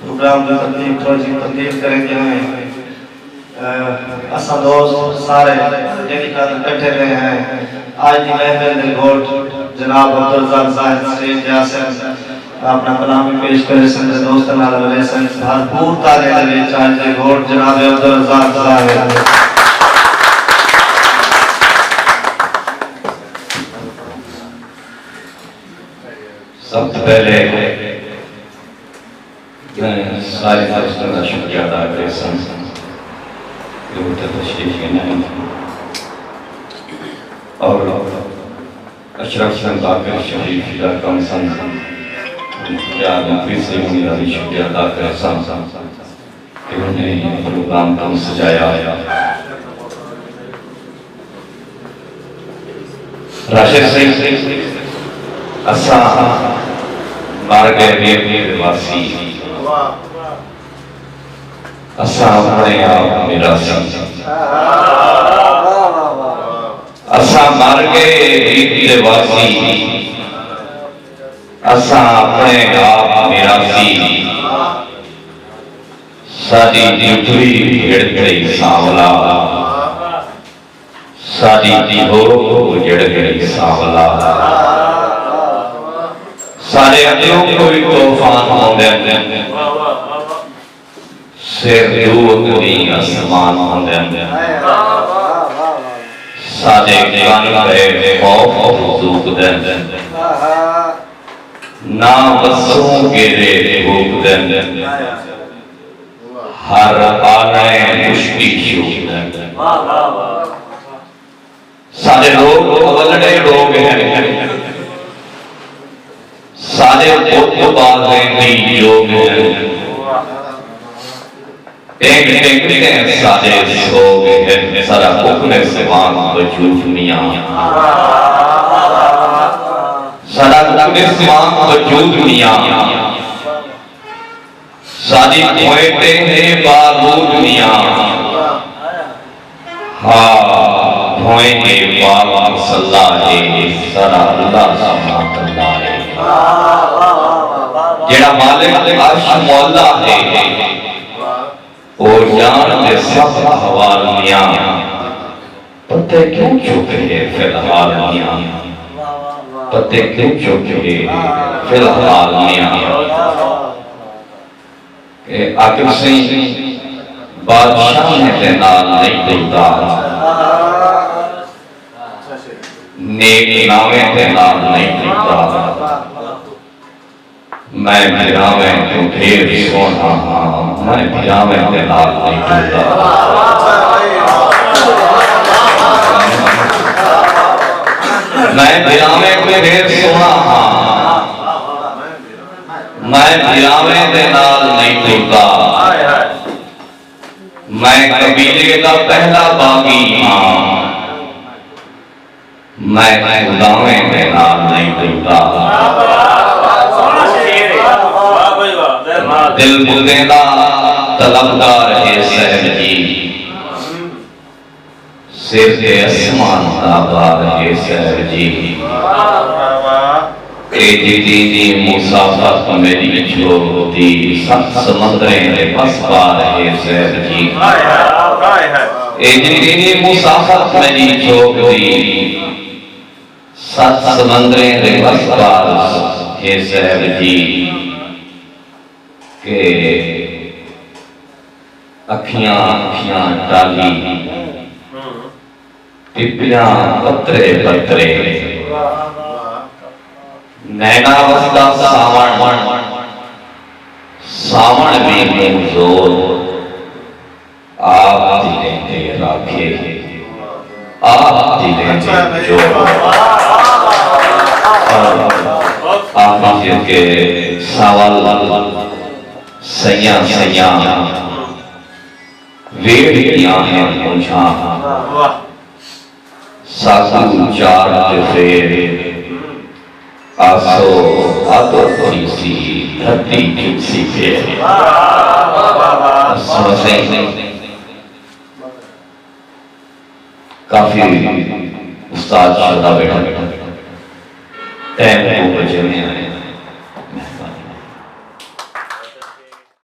programme की तरतीब थोड़ी सी तब्दील करेंगे हमें असा दोस्त सारे जिनका इकट्ठे रहे हैं आज की महफिल दे गोट जनाब अब्दुल रज़ाक साहब स्टेज पे आसन अपना कलाम पेश करे सन दोस्त नाल वाले सन भरपूर ताले दे विच आज दे गोट जनाब अब्दुल रज़ाक साहब सबसे पहले मैं सारे दोस्तों का शुक्रिया अदा करता हूं जो तशरीफ लाए और अशरफ बाकर शरीफ का कम सन फिर से उनका भी शुक्रिया अदा करता हूं कि उन्होंने प्रोग्राम को सजाया राशिद सिंह असा मार्गे वासी असा अपने आप मिरासी असा मार्गे वासी असा अपने आप मिरासी साडी जुटवी भेड़ गई सांवला साडी हो उजड़ गई सांवला सारे अंदरों कोई तूफान होंदे सिर दूर नहीं आसमान होंदे सारे कान पे खौफ फूक दे ना बसों गिरे भूक दे हर आने मुश्किल शूक दे सारे लोग अवलड़े लोग हैं सारे बातें भी योग हैं टेक सारे सोग हैं सारा हुक्म सवान वजूद दुनिया सारा हुक्म सवान वजूद दुनिया सारी मोहते हैं बारूद दुनिया हाँ भोएंगे बाबा सल्लाह है सारा अल्लाह समात अल्लाह है जेड़ा मालिक अर्श मौला है और जान दे सब हवाल मियां पते क्यों चुप है फिलहाल मियां पते क्यों चुप है फिलहाल मियां के आखिर से बादशाह ने नाल नहीं देता नेक नामे ते नाल नहीं देता मैं भिरावे तो ढेर सोना मैं भिरावे ते नाल नहीं देता मैं भिरावे तो ढेर सोना मैं भिरावे ते नाल नहीं देता मैं कबीले का पहला बागी हाँ मैं खुदावे के नाम नहीं देता दिल बुदेला तलबदार है सहब जी सिर के आसमान आबाद है सहब जी जी मुसाफत मेरी छोटी सब समंदरें ने बस पार है सहब जी जी मुसाफत मेरी छोटी सत समंदरें ने बस पार है सहब जी के अखियां अखियां डाली पिपियां पत्रे पत्रे नैना वस्ता सावण सावण में जोर आप दिले दे राखे आप दिले दे जोर आप के सवाल सैया सैया वेड़ किया है मुझा सासू चार फेर आसो आतो सी धरती सी फेर काफी उस्ताद शुदा बैठा टाइम 2 बजे में